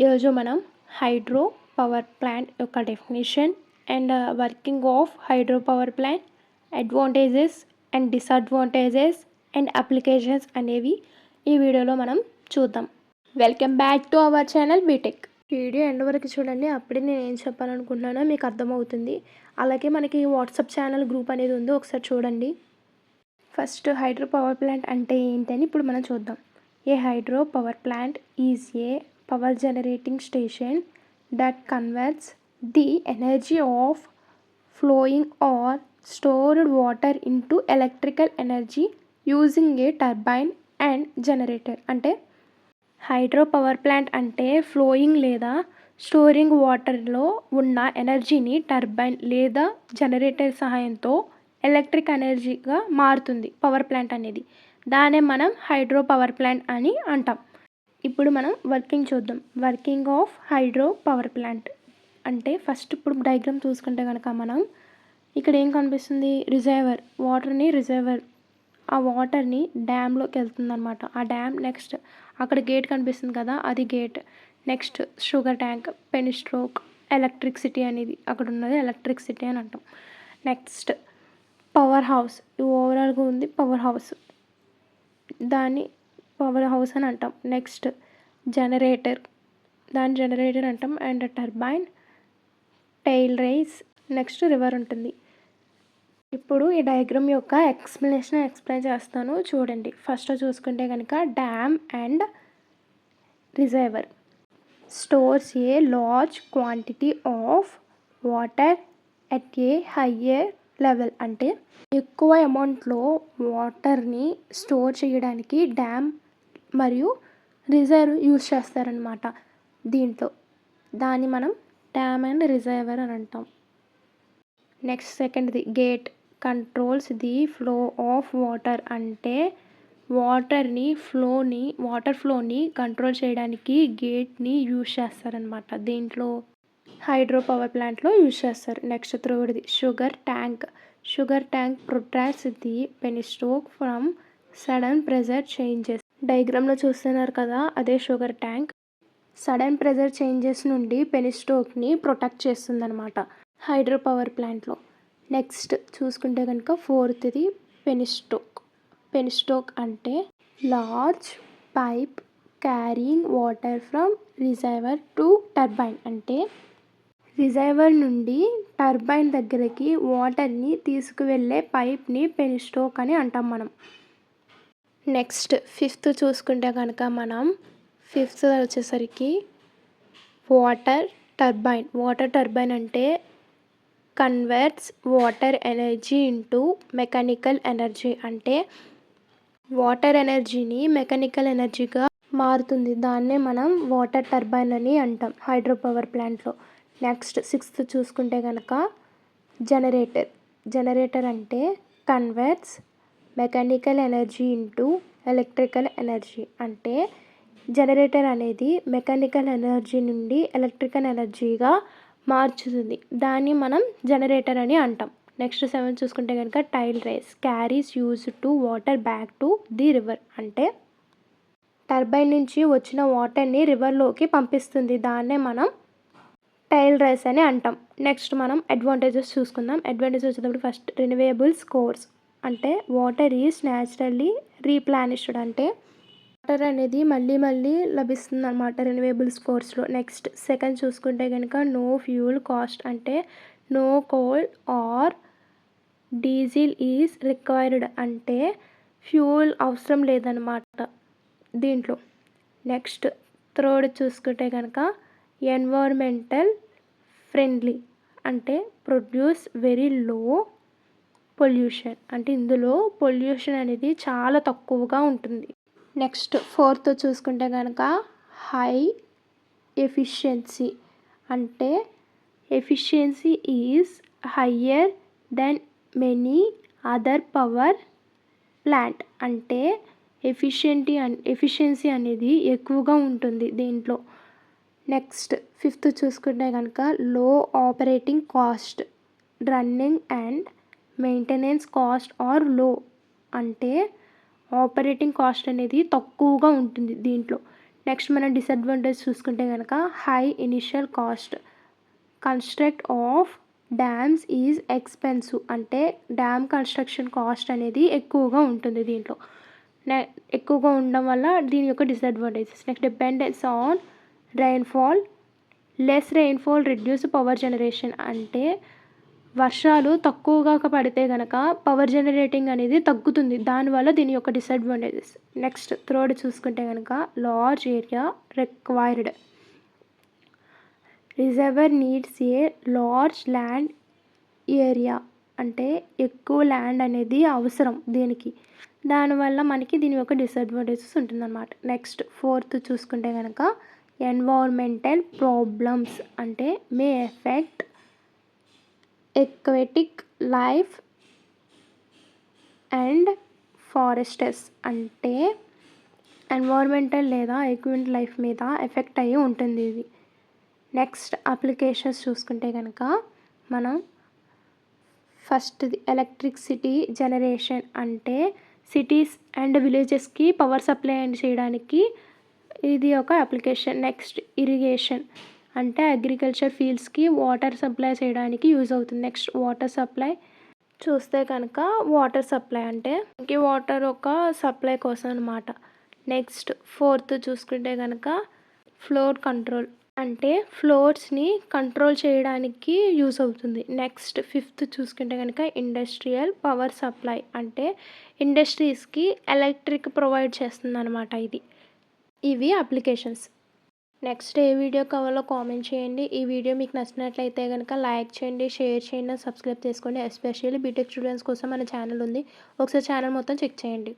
ఈరోజు మనం hydro power plant యొక్క definition and working of hydro power plant advantages and disadvantages and applications అనేవి ఈ వీడియోలో మనం చూద్దాం. Welcome back to our channel BTech. Video end వరకు చూడండి, అప్పుడే నేను ఏం చెప్పాలనుకుంటున్నానో మీకు అర్థమవుతుంది. అలాగే మనకి వాట్సాప్ ఛానల్ గ్రూప్ అనేది ఉంది, ఒకసారి చూడండి. ఫస్ట్ హైడ్రో పవర్ ప్లాంట్ అంటే ఏంటని ఇప్పుడు మనం చూద్దాం. A hydro power plant is a power generating station that converts the energy of flowing or stored water into electrical energy using a turbine and generator. అంటే హైడ్రో పవర్ ప్లాంట్ అంటే flowing లేదా storing వాటర్లో ఉన్న ఎనర్జీని turbine లేదా generator సహాయంతో electric ఎనర్జీగా మారుతుంది పవర్ ప్లాంట్ అనేది. దాన్నే మనం హైడ్రో పవర్ ప్లాంట్ అని అంటాం. ఇప్పుడు మనం వర్కింగ్ చూద్దాం. Working of hydro power plant అంటే ఫస్ట్ ఇప్పుడు డయాగ్రామ్ చూసుకుంటే కనుక మనం ఇక్కడ ఏం కనిపిస్తుంది, రిజర్వర్, వాటర్ని రిజర్వర్, ఆ వాటర్ని డ్యామ్లోకి వెళ్తుంది అనమాట. ఆ డ్యామ్ నెక్స్ట్ అక్కడ గేట్ కనిపిస్తుంది కదా, అది గేట్. నెక్స్ట్ షుగర్ ట్యాంక్, పెనిస్ట్రోక్, ఎలక్ట్రిసిటీ అనేది అక్కడ ఉన్నది ఎలక్ట్రిసిటీ అని అంటాం. నెక్స్ట్ పవర్ హౌస్, ఓవరాల్గా ఉంది పవర్ హౌస్, దాన్ని పవర్ హౌస్ అని అంటాం. నెక్స్ట్ జనరేటర్, దాని జనరేటర్ అంటాం. And turbine, tail race, next river ఉంటుంది. ఇప్పుడు ఈ డయాగ్రామ్ యొక్క ఎక్స్ప్లెయిన్ చేస్తాను చూడండి. ఫస్ట్ చూసుకుంటే కనుక dam and రిజర్వర్ stores a large quantity of water at a higher level. అంటే ఎక్కువ అమౌంట్లో వాటర్ని స్టోర్ చేయడానికి డ్యామ్ మరియు రిజర్వ్ యూజ్ చేస్తారనమాట దీంట్లో. దాన్ని మనం డ్యామ్ అండ్ రిజర్వర్ అని అంటాం. నెక్స్ట్ సెకండ్ది gate, controls the flow of water. అంటే వాటర్ ఫ్లోని కంట్రోల్ చేయడానికి గేట్ని యూజ్ చేస్తారనమాట దీంట్లో హైడ్రో పవర్ ప్లాంట్లో యూజ్ చేస్తారు. నెక్స్ట్ థర్డ్ది షుగర్ tank protects the penstock from sudden pressure changes. డయాగ్రామ్లో చూస్తున్నారు కదా, అదే షుగర్ ట్యాంక్. సడన్ ప్రెజర్ చేంజెస్ నుండి పెనిస్ట్రోక్ని ప్రొటెక్ట్ చేస్తుంది అనమాట హైడ్రో పవర్ ప్లాంట్లో. నెక్స్ట్ చూసుకుంటే కనుక ఫోర్త్ది పెనిస్ట్రోక్ అంటే large pipe carrying water from రిజర్వర్ to turbine. అంటే రిజర్వర్ నుండి టర్బైన్ దగ్గరికి వాటర్ని తీసుకువెళ్ళే పైప్ని పెనిస్ట్రోక్ అని అంటాం మనం. నెక్స్ట్ ఫిఫ్త్ చూసుకుంటే కనుక మనం ఫిఫ్త్ వచ్చేసరికి వాటర్ టర్బైన్ అంటే converts water energy into mechanical energy. అంటే వాటర్ ఎనర్జీని మెకానికల్ ఎనర్జీగా మారుతుంది, దాన్నే మనం వాటర్ టర్బైన్ అని అంటాం హైడ్రో పవర్ ప్లాంట్లో. నెక్స్ట్ సిక్స్త్ చూసుకుంటే కనుక జనరేటర్ అంటే converts mechanical energy into electrical energy. అంటే జనరేటర్ అనేది మెకానికల్ ఎనర్జీ నుండి ఎలక్ట్రికల్ ఎనర్జీగా మార్చుతుంది, దాన్ని మనం జనరేటర్ అని అంటాం. నెక్స్ట్ 7 చూసుకుంటే కనుక tail race carries use to water back to the river. అంటే టర్బైన్ నుంచి వచ్చిన వాటర్ని రివర్లోకి పంపిస్తుంది, దాన్నే మనం టైల్ రైస్ అని అంటాం. నెక్స్ట్ మనం అడ్వాంటేజెస్ చూసుకుందాం. అడ్వాంటేజెస్ వచ్చేటప్పుడు ఫస్ట్ రిన్యూవబుల్ సోర్స్. అంటే వాటర్ ఈజ్ న్యాచురల్లీ రీప్లానిష్డ్. అంటే వాటర్ అనేది మళ్ళీ లభిస్తుంది అనమాట రిన్యూవబుల్ సోర్స్లో. నెక్స్ట్ సెకండ్ చూసుకుంటే కనుక నో ఫ్యూల్ కాస్ట్. అంటే no coal or diesel is required. అంటే ఫ్యూల్ అవసరం లేదనమాట దీంట్లో. నెక్స్ట్ థర్డ్ చూసుకుంటే కనుక ఎన్వైర్మెంటల్ ఫ్రెండ్లీ. అంటే ప్రొడ్యూస్ వెరీ లో పొల్యూషన్. అంటే ఇందులో పొల్యూషన్ అనేది చాలా తక్కువగా ఉంటుంది. నెక్స్ట్ ఫోర్త్ చూసుకుంటే కనుక హై ఎఫిషియన్సీ. అంటే efficiency is higher than many other power plant. అంటే ఎఫిషియన్సీ అనేది ఎక్కువగా ఉంటుంది దీంట్లో. నెక్స్ట్ ఫిఫ్త్ చూసుకుంటే కనుక low operating cost, running and maintenance cost are low. అంటే ఆపరేటింగ్ కాస్ట్ అనేది తక్కువగా ఉంటుంది దీంట్లో. నెక్స్ట్ మనం డిసడ్వాంటేజ్ చూసుకుంటే కనుక high initial cost. Construct of dams is expensive. అంటే డ్యామ్ కన్స్ట్రక్షన్ కాస్ట్ అనేది ఎక్కువగా ఉంటుంది దీంట్లో. ఎక్కువగా ఉండడం వల్ల దీని యొక్క disadvantages. Next dependence on rainfall. Less rainfall reduce power generation. అంటే వర్షాలు తక్కువగా పడితే కనుక పవర్ జనరేటింగ్ అనేది తగ్గుతుంది. దానివల్ల దీని యొక్క డిసడ్వాంటేజెస్. నెక్స్ట్ థర్డ్ చూసుకుంటే కనుక large area required. రిజర్వర్ needs a large land area. అంటే ఎక్కువ ల్యాండ్ అనేది అవసరం దీనికి. దానివల్ల మనకి దీని యొక్క డిసడ్వాంటేజెస్ ఉంటుందన్నమాట. నెక్స్ట్ ఫోర్త్ చూసుకుంటే కనుక ఎన్వైర్మెంటల్ ప్రాబ్లమ్స్. అంటే may affect ఎక్వెటిక్ life and foresters. అంటే ఎన్వైర్మెంటల్ లేదా ఎక్విన్ లైఫ్ మీద ఎఫెక్ట్ అయ్యి ఉంటుంది ఇది. నెక్స్ట్ అప్లికేషన్స్ చూసుకుంటే కనుక మనం ఫస్ట్ది ఎలక్ట్రిసిటీ జనరేషన్. అంటే సిటీస్ అండ్ విలేజెస్కి పవర్ సప్లై చేయడానికి ఇది ఒక అప్లికేషన్. Next irrigation. అంటే అగ్రికల్చర్ ఫీల్డ్స్కి వాటర్ సప్లై చేయడానికి యూజ్ అవుతుంది. నెక్స్ట్ వాటర్ సప్లై చూస్తే కనుక వాటర్ సప్లై అంటే ఇంకే వాటర్ ఒక సప్లై కోసం అనమాట. నెక్స్ట్ ఫోర్త్ చూసుకుంటే కనుక ఫ్లోర్ కంట్రోల్. అంటే ఫ్లోర్స్ని కంట్రోల్ చేయడానికి యూజ్ అవుతుంది. నెక్స్ట్ ఫిఫ్త్ చూసుకుంటే కనుక ఇండస్ట్రియల్ పవర్ సప్లై. అంటే ఇండస్ట్రీస్కి ఎలక్ట్రిక్ ప్రొవైడ్ చేస్తుంది అనమాట ఇది. ఇవి అప్లికేషన్స్. నెక్స్ట్ ఏ వీడియో కావాలో కామెంట్ చేయండి. ఈ వీడియో మీకు నచ్చినట్లయితే కనుక లైక్ చేయండి, షేర్ చేయండి, సబ్స్క్రైబ్ చేసుకోండి. ఎస్పెషల్లీ బీటెక్ స్టూడెంట్స్ కోసం మన ఛానల్ ఉంది. ఒకసారి ఛానల్ మొత్తం చెక్ చేయండి.